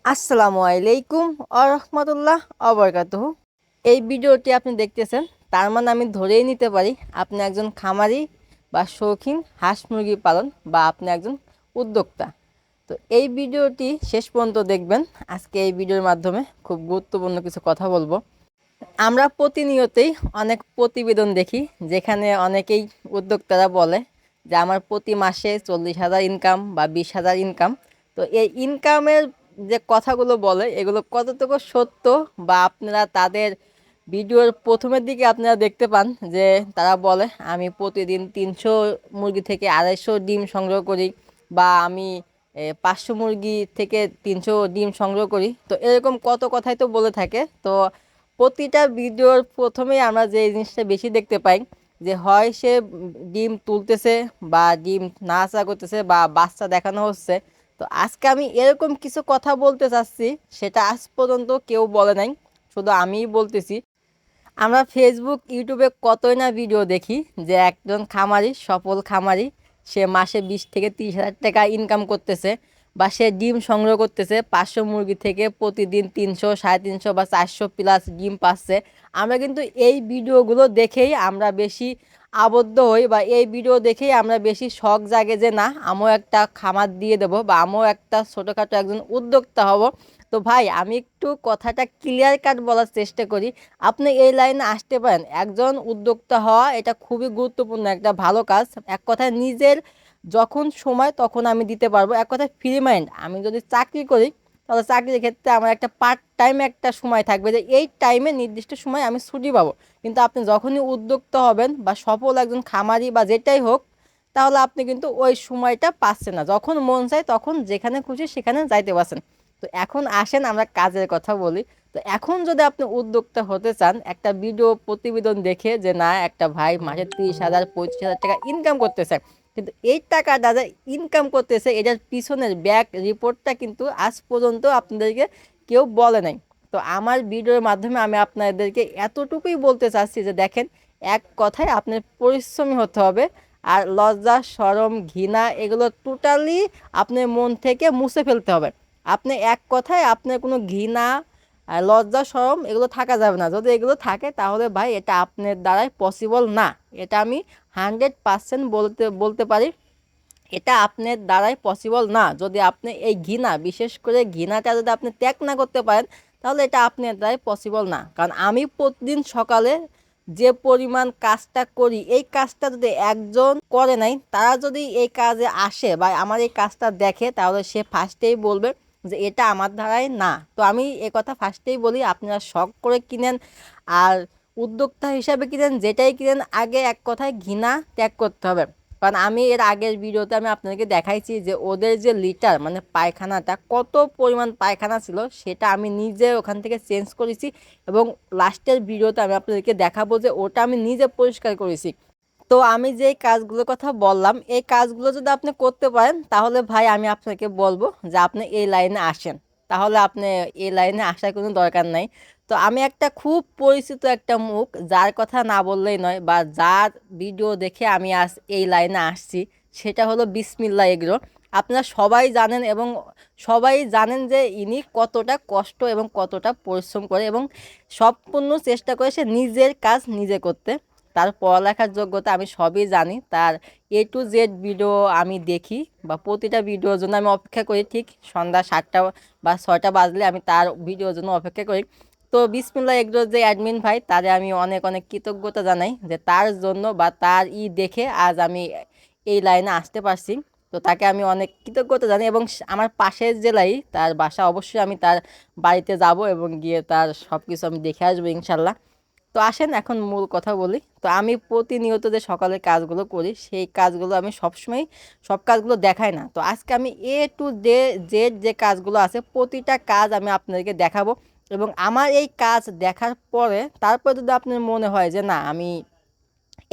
আসসালামু আলাইকুম আরহামতুল্লাহ আবরকাতুহু। এই ভিডিওটি আপনি দেখতেছেন, তার মানে আমি ধরেই নিতে পারি আপনি একজন খামারি বা শৌখিন হাঁস মুরগি পালন বা আপনি একজন উদ্যোক্তা। তো এই ভিডিওটি শেষ পর্যন্ত দেখবেন। আজকে এই ভিডিওর মাধ্যমে খুব গুরুত্বপূর্ণ কিছু কথা বলবো। আমরা প্রতিনিয়তই অনেক প্রতিবেদন দেখি, যেখানে অনেকেই উদ্যোক্তারা বলে যে আমার প্রতি মাসে 40,000 ইনকাম বা 20,000 ইনকাম। তো এই ইনকামের যে কথাগুলো বলে এগুলো কতটুকু সত্য, বা আপনারা তাদের ভিডিওর প্রথমের দিকে আপনারা দেখতে পান যে তারা বলে আমি প্রতিদিন 300 মুরগি থেকে 250 ডিম সংগ্রহ করি, বা আমি 500 মুরগি থেকে 300 ডিম সংগ্রহ করি। তো এরকম কত কথাই তো বলে থাকে। তো প্রতিটা ভিডিওর প্রথমেই আমরা যে জিনিসটা বেশি দেখতে পাই যে হয় সে ডিম তুলতেছে, বা ডিম নাড়াচাড়া করতেছে, বা বাচ্চা দেখানো হচ্ছে। তো আজকে আমি এরকম কিছু কথা বলতে চাচ্ছি, সেটা আজ পর্যন্ত কেউ বলে নাই, শুধু আমিই বলতেছি। আমরা ফেসবুক ইউটিউবে কতই না ভিডিও দেখি যে একজন খামারি, সফল খামারি, সে মাসে 20 থেকে 30 হাজার টাকা ইনকাম করতেছে, বা সে ডিম সংগ্রহ করতেছে 500 মুরগি থেকে প্রতিদিন 300, 350 বা 400 প্লাস ডিম পাচ্ছে। আমরা কিন্তু এই ভিডিওগুলো দেখেই আমরা বেশি আবদ্ধ হই, বা এই ভিডিও দেখেই আমরা বেশি শখ জাগে যে না আমিও একটা খামার দিয়ে দেবো, বা আমিও একটা ছোটোখাটো একজন উদ্যোক্তা হব। তো ভাই আমি একটু কথাটা ক্লিয়ার কাট বলার চেষ্টা করি। আপনি এই লাইনে আসতে পারেন, একজন উদ্যোক্তা হওয়া এটা খুবই গুরুত্বপূর্ণ একটা ভালো কাজ। এক কথায় নিজের যখন সময় তখন আমি দিতে পারবো। এক কথায় ফ্রি মাইন্ড। আমি যদি চাকরি করি তাহলে চাকরির ক্ষেত্রে আমার একটা পার্ট টাইম একটা সময় থাকবে, যে এই টাইমে নির্দিষ্ট সময় আমি ছুটি পাবো। কিন্তু আপনি যখনই উদ্যোক্তা হবেন বা সফল একজন খামারি বা যেটাই হোক, তাহলে আপনি কিন্তু ওই সময়টা পাচ্ছেন না। যখন মন চায় তখন যেখানে খুশি সেখানে যাইতে পারছেন। তো এখন আসেন আমরা কাজের কথা বলি। তো এখন যদি আপনি উদ্যোক্তা হতে চান, একটা ভিডিও প্রতিবেদন দেখে যে না একটা ভাই মাসে 30,000 35,000 টাকা ইনকাম করতেছে, কিন্তু এই টাকাটা যে ইনকাম করতেছে এটার পিছনের ব্যাক রিপোর্টটা কিন্তু আজ পর্যন্ত আপনাদেরকে কেউ বলে নাই। তো আমার ভিডিওর মাধ্যমে আমি আপনাদেরকে এতটুকুই বলতে চাচ্ছি যে দেখেন, এক কথায় আপনার পরিশ্রমী হতে হবে। আর লজ্জা শরম ঘৃণা এগুলো টোটালি আপনার মন থেকে মুছে ফেলতে হবে। আপনি এক কথায় আপনার কোনো ঘৃণা আর লজ্জা শরম এগুলো থাকা যাবে না। যদি এগুলো থাকে তাহলে ভাই এটা আপনার দ্বারাই পসিবল না। এটা আমি 100% বলতে বলতে পারি, এটা আপনার দ্বারাই পসিবল না। যদি আপনি এই ঘৃণা, বিশেষ করে ঘৃণাটা যদি আপনি ত্যাগ না করতে পারেন, তাহলে এটা আপনার দ্বারাই পসিবল না। কারণ আমি প্রতিদিন সকালে যে পরিমাণ কাজটা করি, এই কাজটা যদি একজন করে নাই, তারা যদি এই কাজে আসে বা আমার এই কাজটা দেখে, তাহলে সে ফার্স্টেই বলবে যে এটা আমার দ্বারাই না। তো আমি এ কথা ফার্স্টেই বলি, আপনারা শখ করে কিনেন আর উদ্যোক্তা হিসাবে কিনেন, যেটাই কিনেন আগে এক কথায় ঘৃণা ত্যাগ করতে হবে। কারণ আমি এর আগের ভিডিওতে আমি আপনাদেরকে দেখাইছি যে ওদের যে লিটার মানে পায়খানাটা কত পরিমাণ পায়খানা ছিল, সেটা আমি নিজে ওখান থেকে চেঞ্জ করেছি। এবং লাস্টের ভিডিওতে আমি আপনাদেরকে দেখাবো যে ওটা আমি নিজে পরিষ্কার করেছি। তো আমি যেই কাজগুলোর কথা বললাম, এই কাজগুলো যদি আপনি করতে পারেন, তাহলে ভাই আমি আপনাকে বলবো যে আপনি এই লাইনে আসেন। তাহলে আপনি এই লাইনে আসার কোনো দরকার নাই। তো আমি একটা খুব পরিচিত একটা মুখ, যার কথা না বললেই নয়, বা যার ভিডিও দেখে আমি আজ এই লাইনে আসছি, সেটা হলো বিসমিল্লাহ এগ্রো। আপনারা সবাই জানেন, এবং সবাই জানেন যে ইনি কতটা কষ্ট এবং কতটা পরিশ্রম করে, এবং সম্পূর্ণ চেষ্টা করে সে নিজের কাজ নিজে করতে। তার পড়ালেখার যোগ্যতা আমি সবই জানি। তার A to Z ভিডিও আমি দেখি, বা প্রতিটা ভিডিওর জন্য আমি অপেক্ষা করি। ঠিক সন্ধ্যা 7টা বা 6টা বাজলে আমি তার ভিডিওর জন্য অপেক্ষা করি। তো বিসমিল্লাহ এগ্রোর যে অ্যাডমিন ভাই, তারে আমি অনেক অনেক কৃতজ্ঞতা জানাই যে তার জন্য বা তার দেখে আজ আমি এই লাইনে আসতে পারছি। তো তাকে আমি অনেক কৃতজ্ঞতা জানাই, এবং আমার পাশের জেলায় তার বাসা। অবশ্যই আমি তার বাড়িতে যাব এবং গিয়ে তার সব কিছু আমি দেখে আসবো ইনশাল্লাহ। তো আসেন এখন মূল কথা বলি। তো আমি প্রতিনিয়ত যে সকালের কাজগুলো করি, সেই কাজগুলো আমি সবসময় সব কাজগুলো দেখাই না। তো আজকে আমি A to Z যে কাজগুলো আছে প্রতিটা কাজ আমি আপনাদেরকে দেখাবো। এবং আমার এই কাজ দেখার পরে তারপর যদি আপনার মনে হয় যে না আমি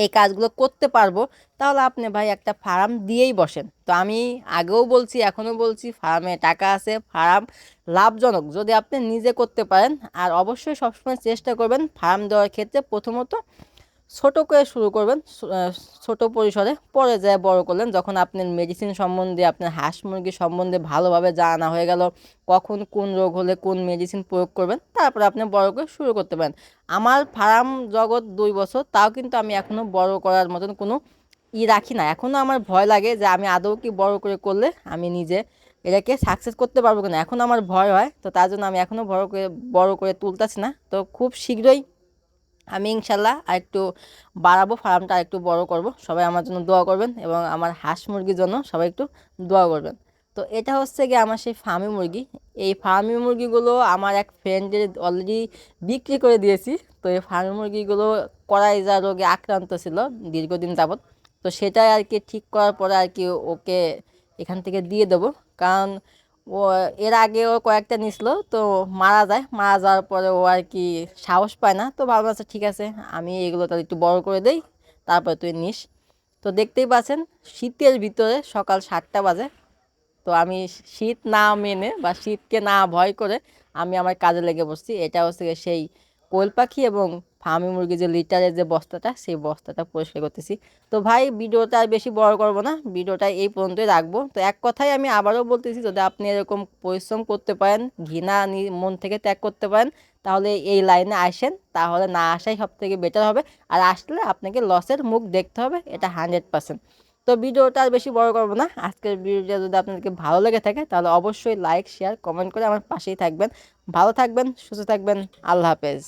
এই কাজগুলো করতে পারবো, তাহলে আপনি ভাই একটা ফার্ম দিয়েই বসেন। তো আমি আগেও বলছি এখনও বলছি, ফার্মে টাকা আছে, ফার্ম লাভজনক যদি আপনি নিজে করতে পারেন। আর অবশ্যই সবসময় চেষ্টা করবেন ফার্ম দেওয়ার ক্ষেত্রে প্রথমত ছোট করে শুরু করবেন, ছোট পরিসরে, পরে যায় বড় করলেন যখন আপনার মেডিসিন সম্বন্ধে, আপনার হাঁস মুরগি সম্বন্ধে ভালোভাবে জানা হয়ে গেল, কখন কোন রোগ হলে কোন মেডিসিন প্রয়োগ করবেন, তারপরে আপনি বড় করে শুরু করতে পারেন। আমার ফার্ম জগৎ 2 বছর, তাও কিন্তু আমি এখনও বড় করার মতন কোনো রাখি না। এখনও আমার ভয় লাগে যে আমি আদৌ কি বড় করে করলে আমি নিজে এটাকে সাকসেস করতে পারবো কিনা, এখন আমার ভয় হয়। তো তার জন্য আমি এখনও বড় করে তুলতেছি না। তো খুব শীঘ্রই আমি ইনশাল্লাহ আর একটু বাড়াবো, ফার্মটা একটু বড় করব। সবাই আমার জন্য দোয়া করবেন এবং আমার হাঁস মুরগির জন্য সবাই একটু দোয়া করবেন। তো এটা হচ্ছে গিয়ে আমার সেই ফার্মি মুরগি। এই ফার্মি মুরগিগুলো আমার এক ফ্রেন্ডের অলরেডি বিক্রি করে দিয়েছি। তো এই ফার্মি মুরগিগুলো করাইজা রোগে আক্রান্ত ছিল দীর্ঘদিন যাবত। তো সেটাই আর কি ঠিক করার পরে আর কি ওকে এখান থেকে দিয়ে দেবো। কারণ ও এর আগেও কয়েকটা নিছিল, তো মারা যায়। মারা যাওয়ার পরে ও আর কি সাহস পায় না। তো ভাবলাম আচ্ছা ঠিক আছে, আমি এগুলো তাহলে একটু বড় করে দেই, তারপরে তুই নিস। তো দেখতেই পাচ্ছেন শীতের ভিতরে সকাল 7টা বাজে। তো আমি শীত না মেনে বা শীতকে না ভয় করে আমি আমার কাজে লেগে বসছি। এটা হচ্ছে গিয়ে সেই কোয়েল পাখি এবং ফার্মি মুরগি যে লিটারের যে বস্তাটা, সেই বস্তাটা পরিষ্কার করতেছি। তো ভাই ভিডিওটা আর বেশি বড় করব না, ভিডিওটা এই পর্যন্তই রাখবো। তো এক কথায় আমি আবারও বলতেছি, যদি আপনি এরকম পরিশ্রম করতে পারেন, ঘৃণা মন থেকে ত্যাগ করতে পারেন, তাহলে এই লাইনে আসেন। তাহলে না আসাই সব থেকে বেটার হবে। আর আসলে আপনাকে লসের মুখ দেখতে হবে, এটা 100%। তো ভিডিওটা আর বেশি বড় করবো না। আজকের ভিডিওটা যদি আপনাদেরকে ভালো লেগে থাকে তাহলে অবশ্যই লাইক শেয়ার কমেন্ট করে আমার পাশেই থাকবেন। ভালো থাকবেন, সুস্থ থাকবেন। আল্লাহ হাফেজ।